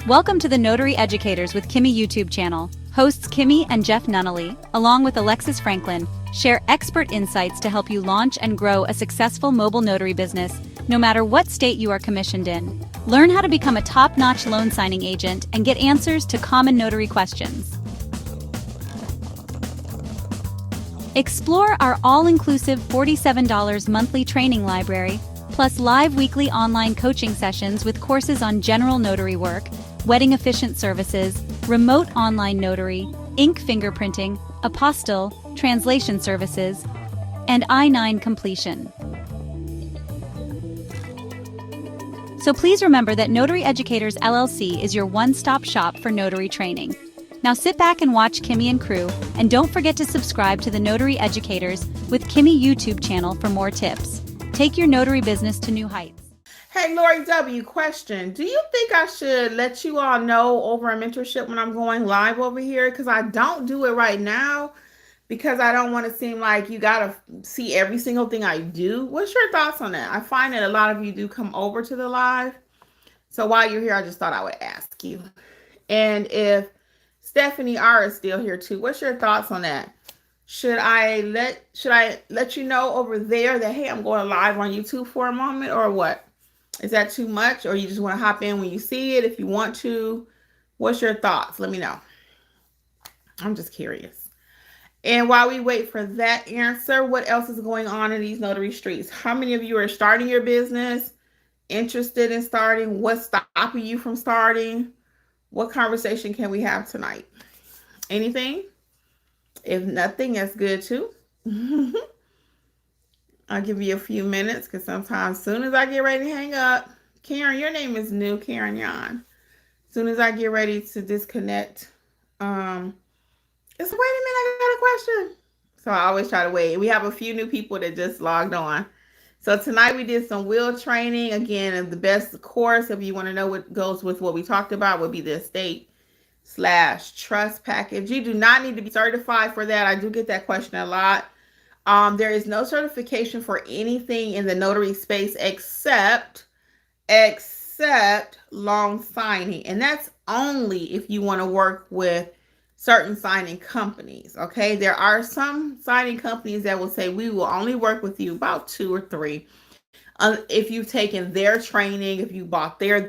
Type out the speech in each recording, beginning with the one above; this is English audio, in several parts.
Welcome to the Notary Educators with Kimmi YouTube channel. Hosts Kimmi and Jeff Nunnally, along with Alexis Franklin, share expert insights to help you launch and grow a successful mobile notary business, no matter what state you are commissioned in. Learn how to become a top-notch loan signing agent and get answers to common notary questions. Explore our all-inclusive $47 monthly training library, plus live weekly online coaching sessions with courses on general notary work, wedding efficient services, remote online notary, ink fingerprinting, apostille, translation services, and I-9 completion. So please remember that Notary Educators LLC is your one-stop shop for notary training. Now sit back and watch Kimmi and crew, and don't forget to subscribe to the Notary Educators with Kimmi YouTube channel for more tips. Take your notary business to new heights. Hey, Lori W., question. Do you think I should let you all know over a mentorship when I'm going live over here? Because I don't do it right now because I don't want to seem like you got to see every single thing I do. What's your thoughts on that? I find that a lot of you do come over to the live. So while you're here, I just thought I would ask you. And if Stephanie R is still here too, what's your thoughts on that? Should I let you know over there that, hey, I'm going live on YouTube for a moment, or what? Is that too much? Or you just want to hop in when you see it if you want to? What's your thoughts? Let me know. I'm just curious. And while we wait for that answer, what else is going on in these notary streets? How many of you are starting your business, interested in starting? What's stopping you from starting? What conversation can we have tonight? Anything? If nothing, that's good too. I'll give you a few minutes because sometimes as soon as I get ready to hang up, Karen, your name is new, Karen Yan. As soon as I get ready to disconnect, it's wait a minute, I got a question. So I always try to wait. We have a few new people that just logged on. So tonight we did some will training. Again, the best course, if you want to know what goes with what we talked about, would be the estate/trust package. You do not need to be certified for that. I do get that question a lot. There is no certification for anything in the notary space except loan signing. And that's only if you want to work with certain signing companies. Okay. There are some signing companies that will say, we will only work with you about 2 or 3. If you've taken their training, if you bought their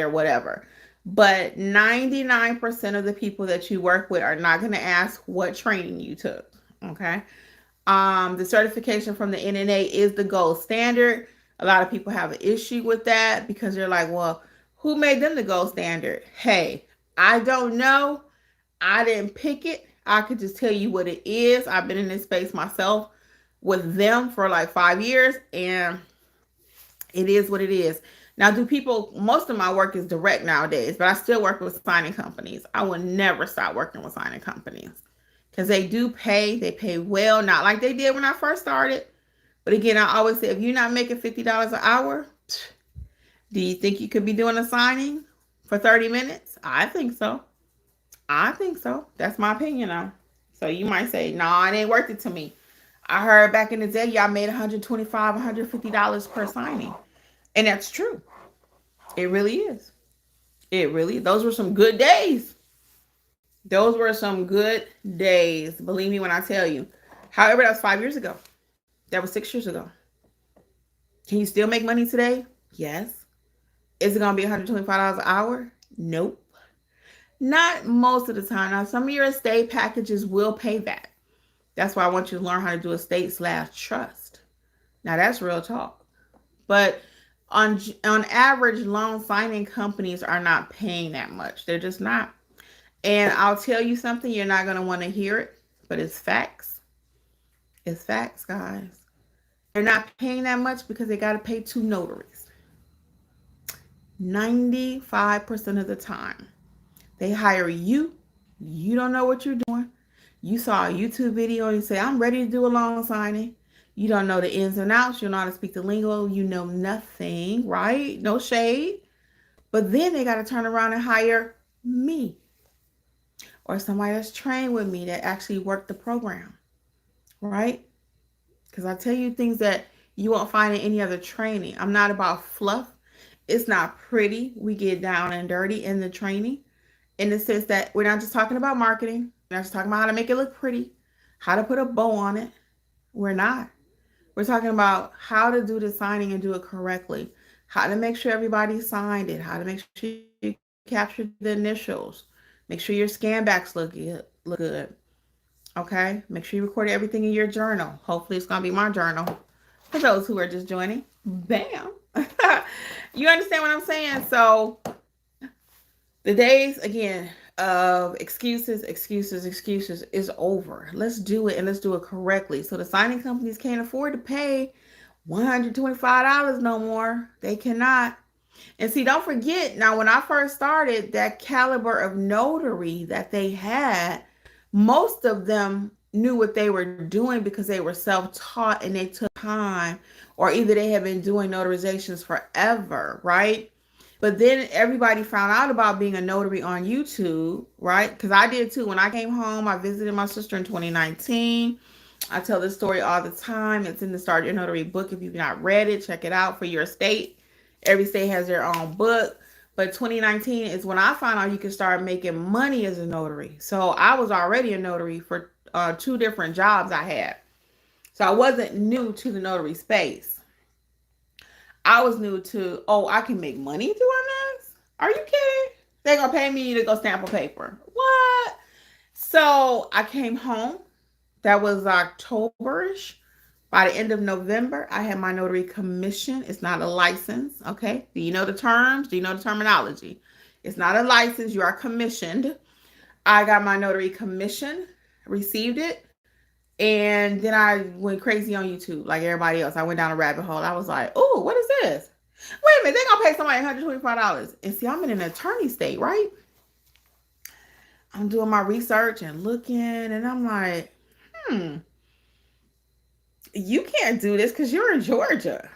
whatever. But 99% of the people that you work with are not going to ask what training you took. Okay. The certification from the NNA is the gold standard. A lot of people have an issue with that because they're like, well, who made them the gold standard? Hey, I don't know. I didn't pick it. I could just tell you what it is. I've been in this space myself with them for like 5 years, and it is what it is. Now, most of my work is direct nowadays, but I still work with signing companies. I will never stop working with signing companies because they do pay. They pay well, not like they did when I first started. But again, I always say, if you're not making $50 an hour, do you think you could be doing a signing for 30 minutes? I think so. That's my opinion now. So you might say, no, it ain't worth it to me. I heard back in the day, y'all made $125, $150 per signing. And that's true. It really is. Those were some good days. Believe me when I tell you. However, that was 5 years ago. That was 6 years ago. Can you still make money today? Yes. Is it going to be $125 an hour? Nope. Not most of the time. Now, some of your estate packages will pay that. That's why I want you to learn how to do estate/trust. Now, that's real talk. But on average, loan signing companies are not paying that much. They're just not. And I'll tell you something, you're not going to want to hear it, but it's facts. It's facts, guys. They're not paying that much because they got to pay 2 notaries. 95% of the time. They hire you. You don't know what you're doing. You saw a YouTube video and you say, I'm ready to do a loan signing. You don't know the ins and outs. You don't know how to speak the lingo. You know nothing, right? No shade. But then they got to turn around and hire me or somebody that's trained with me that actually worked the program, right? Because I tell you things that you won't find in any other training. I'm not about fluff. It's not pretty. We get down and dirty in the training, in the sense that we're not just talking about marketing. We're not just talking about how to make it look pretty, how to put a bow on it. We're not. We're talking about how to do the signing and do it correctly, how to make sure everybody signed it, how to make sure you captured the initials, make sure your scan backs look good. Okay, make sure you record everything in your journal. Hopefully, it's gonna be my journal for those who are just joining. Bam. You understand what I'm saying? So the days again of excuses is over. Let's do it, and let's do it correctly. So the signing companies can't afford to pay $125 no more. They cannot. And see, don't forget, now when I first started, that caliber of notary that they had, most of them knew what they were doing because they were self-taught and they took time, or either they had been doing notarizations forever, right? But then everybody found out about being a notary on YouTube, right? Because I did too. When I came home, I visited my sister in 2019. I tell this story all the time. It's in the Start Your Notary book. If you've not read it, check it out for your state. Every state has their own book. But 2019 is when I found out you can start making money as a notary. So I was already a notary for 2 different jobs I had. So I wasn't new to the notary space. I was new to, oh, I can make money doing this? Are you kidding? They're going to pay me to go stamp a paper. What? So I came home. That was Octoberish. By the end of November, I had my notary commission. It's not a license, okay? Do you know the terms? Do you know the terminology? It's not a license. You are commissioned. I got my notary commission, received it, and then I went crazy on YouTube like everybody else. I went down a rabbit hole. I was like, oh, what is this? Wait a minute, they're going to pay somebody $125. And see, I'm in an attorney state, right? I'm doing my research and looking, and I'm like, you can't do this because you're in Georgia.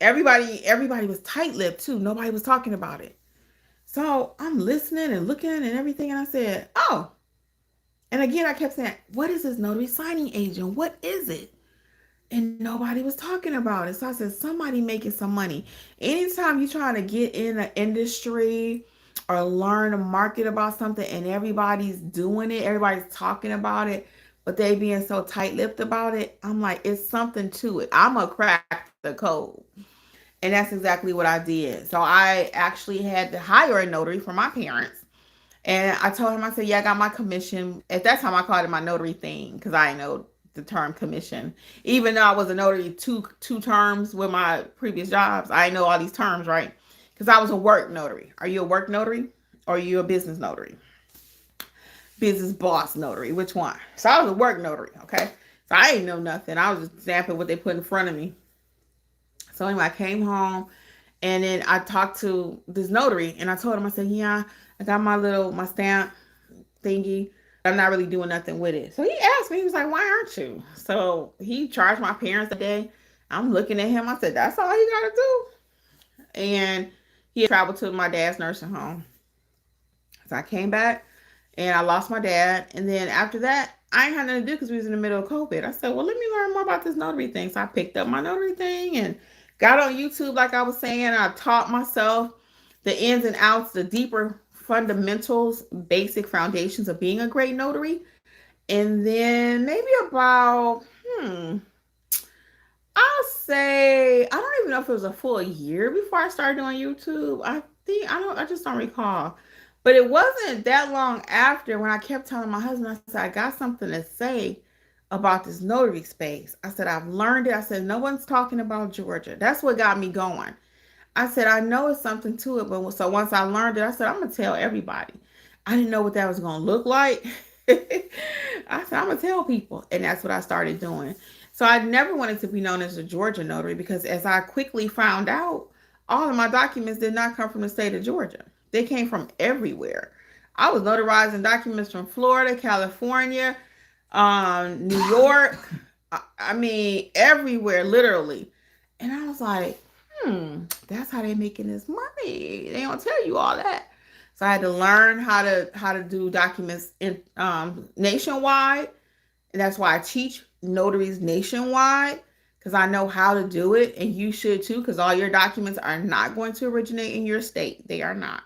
Everybody was tight-lipped too. Nobody was talking about it. So I'm listening and looking and everything, and I said, oh. And again, I kept saying, what is this notary signing agent? What is it? And nobody was talking about it. So I said, somebody making some money. Anytime you're trying to get in an industry or learn a market about something and everybody's doing it, everybody's talking about it, but they being so tight-lipped about it, I'm like, it's something to it. I'm going to crack the code. And that's exactly what I did. So I actually had to hire a notary for my parents. And I told him, I said, yeah, I got my commission. At that time, I called it my notary thing because I know the term commission. Even though I was a notary two terms with my previous jobs, I know all these terms, right? Because I was a work notary. Are you a work notary or are you a business notary? Business boss notary, which one? So I was a work notary, okay? So I didn't know nothing. I was just stamping what they put in front of me. So anyway, I came home and then I talked to this notary and I told him, I said, yeah, I got my stamp thingy. I'm not really doing nothing with it. So he asked me, he was like, why aren't you? So he charged my parents a day. I'm looking at him. I said, that's all you got to do. And he had traveled to my dad's nursing home. So I came back and I lost my dad. And then after that, I ain't had nothing to do because we was in the middle of COVID. I said, well, let me learn more about this notary thing. So I picked up my notary thing and got on YouTube, like I was saying. I taught myself the ins and outs, the deeper fundamentals, basic foundations of being a great notary. And then maybe about, I'll say, I don't even know if it was a full year before I started doing YouTube. I just don't recall. But it wasn't that long after when I kept telling my husband, I said, I got something to say about this notary space. I said, I've learned it. I said, no one's talking about Georgia. That's what got me going. I said, I know it's something to it. But so once I learned it, I said, I'm going to tell everybody. I didn't know what that was going to look like. I said, I'm going to tell people. And that's what I started doing. So I never wanted to be known as a Georgia notary because as I quickly found out, all of my documents did not come from the state of Georgia. They came from everywhere. I was notarizing documents from Florida, California, New York. I mean, everywhere, literally. And I was like, that's how they're making this money. They don't tell you all that. So I had to learn how to do documents in nationwide. And that's why I teach notaries nationwide. because I know how to do it, and you should too, because all your documents are not going to originate in your state. They are not.